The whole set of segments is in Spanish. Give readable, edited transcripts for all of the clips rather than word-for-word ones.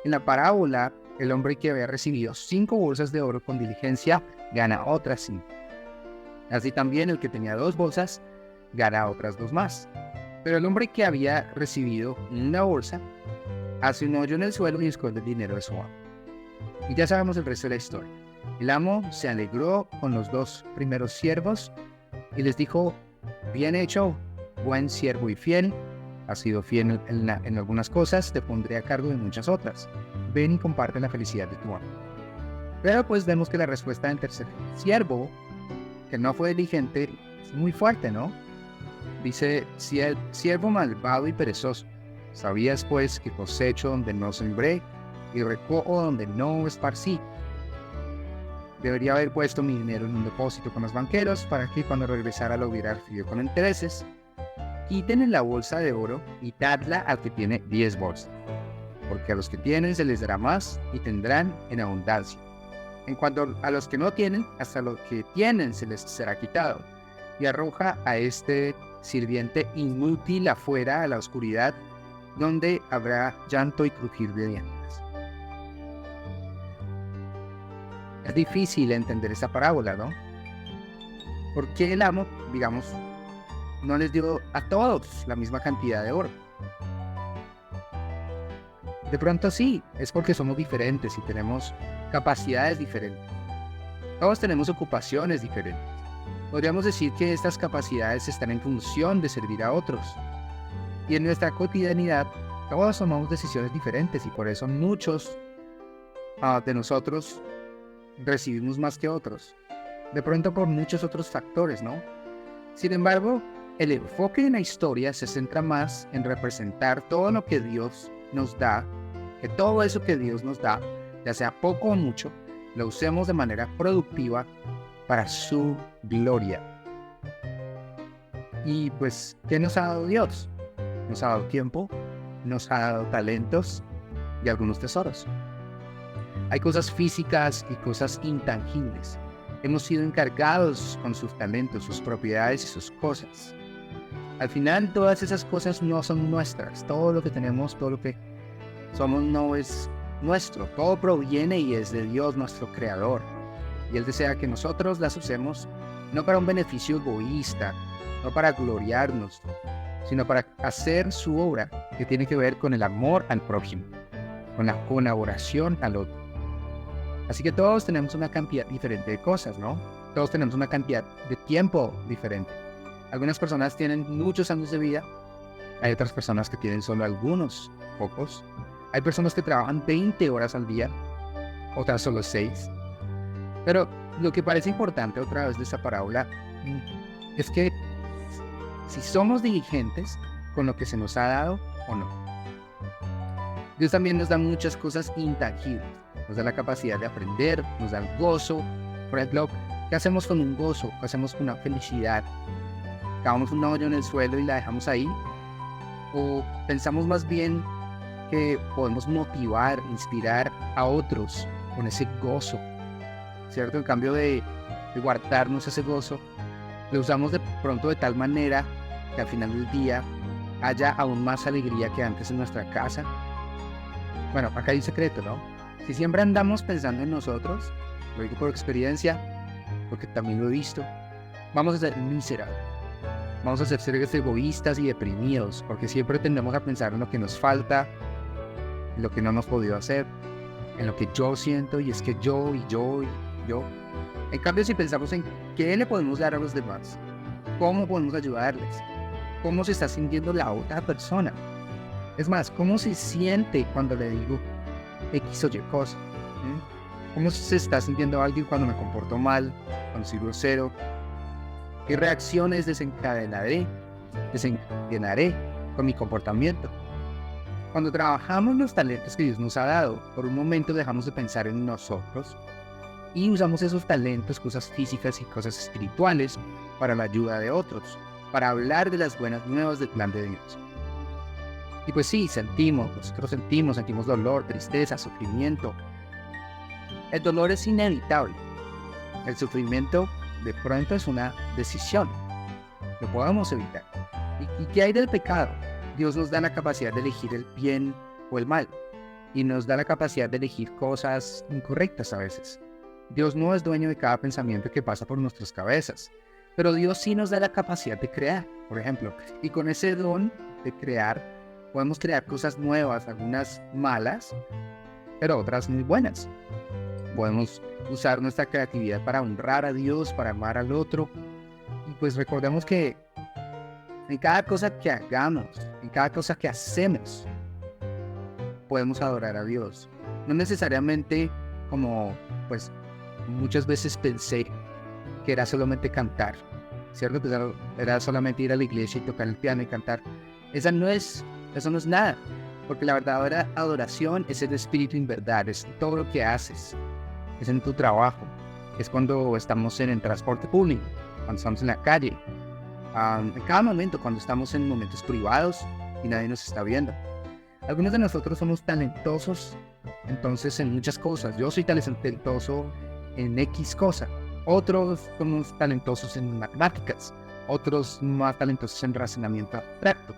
En la parábola, el hombre que había recibido 5 bolsas de oro con diligencia gana otras 5. Así también el que tenía 2 bolsas gana otras 2 más. Pero el hombre que había recibido una bolsa hace un hoyo en el suelo y esconde el dinero de su amo. Y ya sabemos el resto de la historia. El amo se alegró con los 2 primeros siervos y les dijo: bien hecho, buen siervo y fiel. Has sido fiel en algunas cosas, te pondré a cargo de muchas otras. Ven y comparte la felicidad de tu amo. Pero pues vemos que la respuesta del tercer siervo, que no fue diligente, es muy fuerte, ¿no? Dice: si el siervo malvado y perezoso, sabías pues que cosecho donde no sembré y recojo donde no esparcí. Debería haber puesto mi dinero en un depósito con los banqueros para que cuando regresara lo hubiera recibido con intereses. Quiten la bolsa de oro y dadla al que tiene 10 bolsas, porque a los que tienen se les dará más y tendrán en abundancia. En cuanto a los que no tienen, hasta lo que tienen se les será quitado. Y arroja a este sirviente inútil afuera a la oscuridad, donde habrá llanto y crujir de dientes. Es difícil entender esta parábola, ¿no? ¿Por qué el amo, digamos, no les dio a todos la misma cantidad de oro? De pronto sí, es porque somos diferentes y tenemos capacidades diferentes. Todos tenemos ocupaciones diferentes. Podríamos decir que estas capacidades están en función de servir a otros. Y en nuestra cotidianidad, todos tomamos decisiones diferentes y por eso muchos de nosotros recibimos más que otros. De pronto por muchos otros factores, ¿no? Sin embargo, el enfoque de la historia se centra más en representar todo lo que Dios nos da, que todo eso que Dios nos da, ya sea poco o mucho, lo usemos de manera productiva para su gloria. Y pues, ¿qué nos ha dado Dios? Nos ha dado tiempo, nos ha dado talentos y algunos tesoros. Hay cosas físicas y cosas intangibles. Hemos sido encargados con sus talentos, sus propiedades y sus cosas. Al final, todas esas cosas no son nuestras. Todo lo que tenemos, todo lo que somos no es nuestro. Todo proviene y es de Dios, nuestro Creador. Y Él desea que nosotros las usemos no para un beneficio egoísta, no para gloriarnos, sino para hacer su obra, que tiene que ver con el amor al prójimo, con la colaboración al otro. Así que todos tenemos una cantidad diferente de cosas, ¿no? Todos tenemos una cantidad de tiempo diferente. Algunas personas tienen muchos años de vida, hay otras personas que tienen solo algunos, pocos. Hay personas que trabajan 20 horas al día, otras solo 6. Pero lo que parece importante otra vez de esta parábola es que si somos diligentes con lo que se nos ha dado o no. Dios también nos da muchas cosas intangibles. Nos da la capacidad de aprender, nos da el gozo. Por ejemplo, ¿qué hacemos con un gozo? ¿Qué hacemos con una felicidad? ¿Cavamos un hoyo en el suelo y la dejamos ahí? ¿O pensamos más bien que podemos motivar, inspirar a otros con ese gozo? ¿Cierto? En cambio de guardarnos ese gozo, lo usamos de pronto de tal manera que al final del día haya aún más alegría que antes en nuestra casa. Bueno, acá hay un secreto, ¿no? Si siempre andamos pensando en nosotros, lo digo por experiencia, porque también lo he visto, vamos a ser miserables. Vamos a ser seres egoístas y deprimidos, porque siempre tendemos a pensar en lo que nos falta, en lo que no hemos podido hacer, en lo que yo siento, y es que yo. En cambio, si pensamos en qué le podemos dar a los demás, cómo podemos ayudarles, cómo se está sintiendo la otra persona. Es más, cómo se siente cuando le digo X o Y cosa. ¿Cómo se está sintiendo alguien cuando me comporto mal, cuando soy grosero? ¿Qué reacciones desencadenaré con mi comportamiento? Cuando trabajamos los talentos que Dios nos ha dado, por un momento dejamos de pensar en nosotros y usamos esos talentos, cosas físicas y cosas espirituales, para la ayuda de otros, para hablar de las buenas nuevas del plan de Dios. Y pues sí, nosotros sentimos dolor, tristeza, sufrimiento. El dolor es inevitable. El sufrimiento de pronto es una decisión. Lo podemos evitar. ¿Y qué hay del pecado? Dios nos da la capacidad de elegir el bien o el mal. y nos da la capacidad de elegir cosas incorrectas a veces. Dios no es dueño de cada pensamiento que pasa por nuestras cabezas, pero Dios sí nos da la capacidad de crear, por ejemplo, y con ese don de crear, podemos crear cosas nuevas, algunas malas, pero otras muy buenas. Podemos usar nuestra creatividad para honrar a Dios, para amar al otro, y pues recordemos que en cada cosa que hagamos, en cada cosa que hacemos, podemos adorar a Dios. No necesariamente como, pues, muchas veces pensé que era solamente cantar, ¿cierto? Pues era solamente ir a la iglesia y tocar el piano y cantar. Eso no es nada, porque la verdadera adoración es el espíritu en verdad, es todo lo que haces, es en tu trabajo, es cuando estamos en el transporte público, cuando estamos en la calle, en cada momento, cuando estamos en momentos privados y nadie nos está viendo. Algunos de nosotros somos talentosos, entonces, en muchas cosas. Yo soy talentoso en X cosa. Otros somos talentosos en matemáticas. Otros más talentosos en razonamiento abstracto.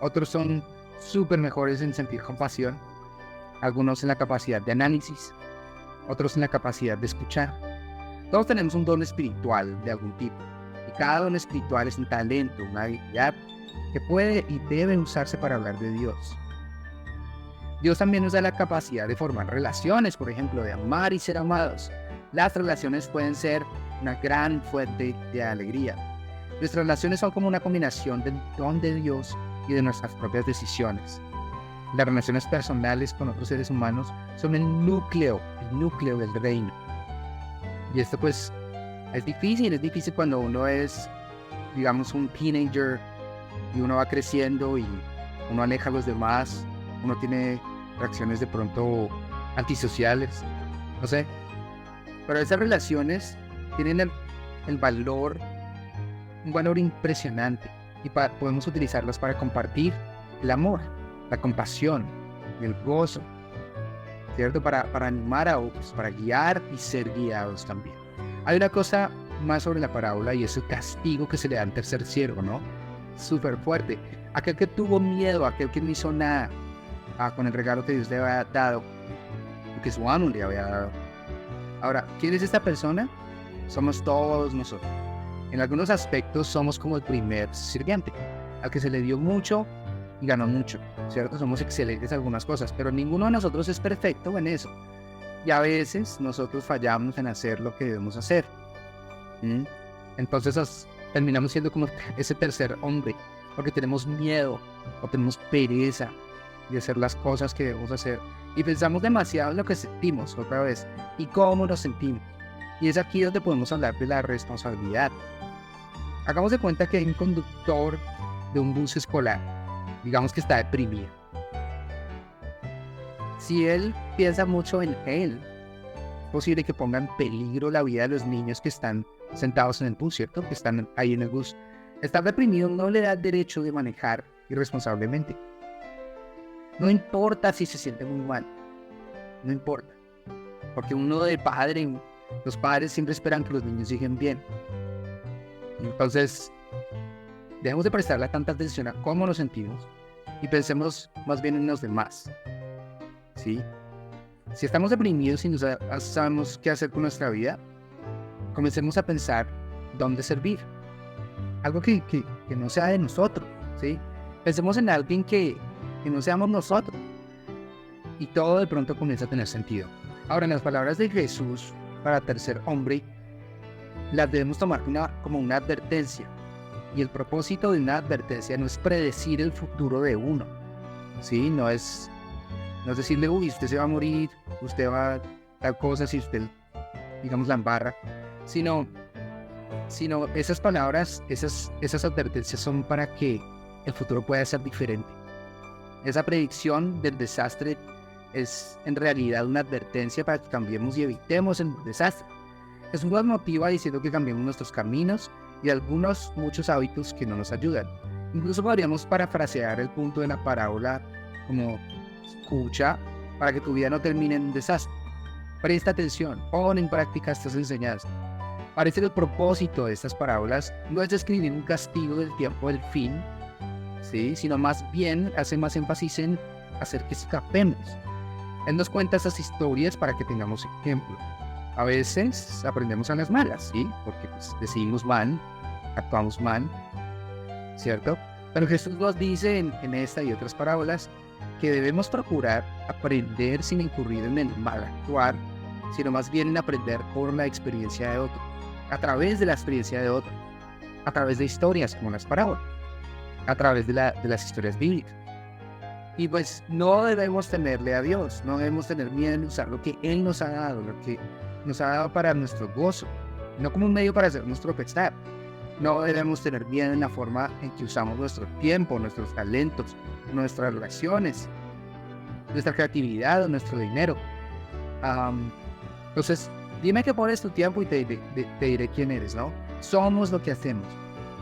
Otros son súper mejores en sentir compasión. Algunos en la capacidad de análisis. Otros en la capacidad de escuchar. Todos tenemos un don espiritual de algún tipo. Y cada don espiritual es un talento, una habilidad que puede y debe usarse para hablar de Dios. Dios también nos da la capacidad de formar relaciones, por ejemplo, de amar y ser amados. Las relaciones pueden ser una gran fuente de alegría. Nuestras relaciones son como una combinación del don de Dios y de nuestras propias decisiones. Las relaciones personales con otros seres humanos son el núcleo del reino. Y esto pues es difícil cuando uno es, digamos, un teenager y uno va creciendo y uno aleja a los demás, uno tiene reacciones de pronto antisociales, no sé. Pero esas relaciones tienen un valor impresionante y podemos utilizarlas para compartir el amor, la compasión, el gozo, ¿cierto? Para animar a otros, para guiar y ser guiados también. Hay una cosa más sobre la parábola y es el castigo que se le da al tercer siervo, ¿no? Súper fuerte. Aquel que tuvo miedo, aquel que no hizo nada con el regalo que Dios le había dado, que su amo le había dado. Ahora, ¿quién es esta persona? Somos todos nosotros. En algunos aspectos somos como el primer sirviente, al que se le dio mucho y ganó mucho, ¿cierto? Somos excelentes en algunas cosas, pero ninguno de nosotros es perfecto en eso. Y a veces nosotros fallamos en hacer lo que debemos hacer. Entonces terminamos siendo como ese tercer hombre, porque tenemos miedo o tenemos pereza de hacer las cosas que debemos hacer. Y pensamos demasiado en lo que sentimos otra vez y cómo nos sentimos. Y es aquí donde podemos hablar de la responsabilidad. Hagamos de cuenta que hay un conductor de un bus escolar, digamos que está deprimido. Si él piensa mucho en él, es posible que ponga en peligro la vida de los niños que están sentados en el bus, ¿cierto? Que están ahí en el bus. Estar deprimido no le da el derecho de manejar irresponsablemente. No importa si se siente muy mal, no importa, porque los padres siempre esperan que los niños lleguen bien. Entonces, dejemos de prestarle tanta atención a cómo nos sentimos y pensemos más bien en los demás, ¿sí? Si estamos deprimidos y no sabemos qué hacer con nuestra vida, comencemos a pensar dónde servir, algo que no sea de nosotros, ¿sí? Pensemos en alguien que no seamos nosotros y todo de pronto comienza a tener sentido. Ahora, en las palabras de Jesús para tercer hombre, las debemos tomar como una advertencia, y el propósito de una advertencia no es predecir el futuro de uno, ¿sí? No es decirle, uy, usted se va a morir, usted va a tal cosa si usted, digamos, la embarra, sino esas palabras, esas advertencias son para que el futuro pueda ser diferente. Esa predicción del desastre es en realidad una advertencia para que cambiemos y evitemos el desastre. Jesús nos motiva diciendo que cambiemos nuestros caminos y muchos hábitos que no nos ayudan. Incluso podríamos parafrasear el punto de la parábola como: escucha para que tu vida no termine en un desastre. Presta atención, pon en práctica estas enseñanzas. Parece que el propósito de estas parábolas no es describir un castigo del tiempo del fin, ¿sí? Sino más bien hace más énfasis en hacer que escapemos. Él nos cuenta esas historias para que tengamos ejemplo. A veces aprendemos a las malas, ¿sí? Porque pues, decidimos mal, actuamos mal, ¿cierto? Pero Jesús nos dice en esta y otras parábolas que debemos procurar aprender sin incurrir en el mal actuar, sino más bien en aprender por la experiencia de otro, a través de la experiencia de otro, a través de historias como las parábolas, a través de las historias bíblicas. Y pues no debemos temerle a Dios, no debemos tener miedo en usar lo que Él nos ha dado, lo que nos ha dado para nuestro gozo, no como un medio para hacer nuestro pesar. No debemos tener miedo en la forma en que usamos nuestro tiempo, nuestros talentos, nuestras relaciones, nuestra creatividad o nuestro dinero. Entonces, dime que pones tu tiempo y te diré quién eres, ¿no? Somos lo que hacemos.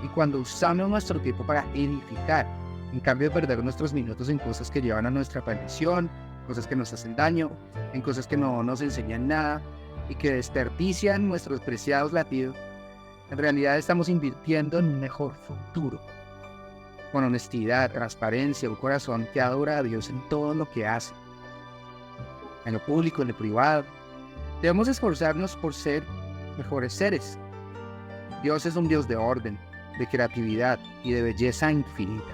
Y cuando usamos nuestro tiempo para edificar, en cambio de perder nuestros minutos en cosas que llevan a nuestra perdición, cosas que nos hacen daño, en cosas que no nos enseñan nada y que desperdician nuestros preciados latidos, en realidad estamos invirtiendo en un mejor futuro, con honestidad, transparencia, un corazón que adora a Dios en todo lo que hace, en lo público, en lo privado. Debemos esforzarnos por ser mejores seres. Dios es un Dios de orden, de creatividad y de belleza infinita.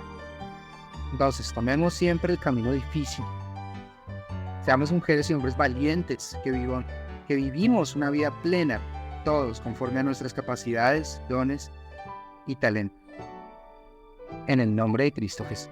Entonces, tomemos siempre el camino difícil. Seamos mujeres y hombres valientes que vivimos una vida plena, todos conforme a nuestras capacidades, dones y talentos. En el nombre de Cristo Jesús.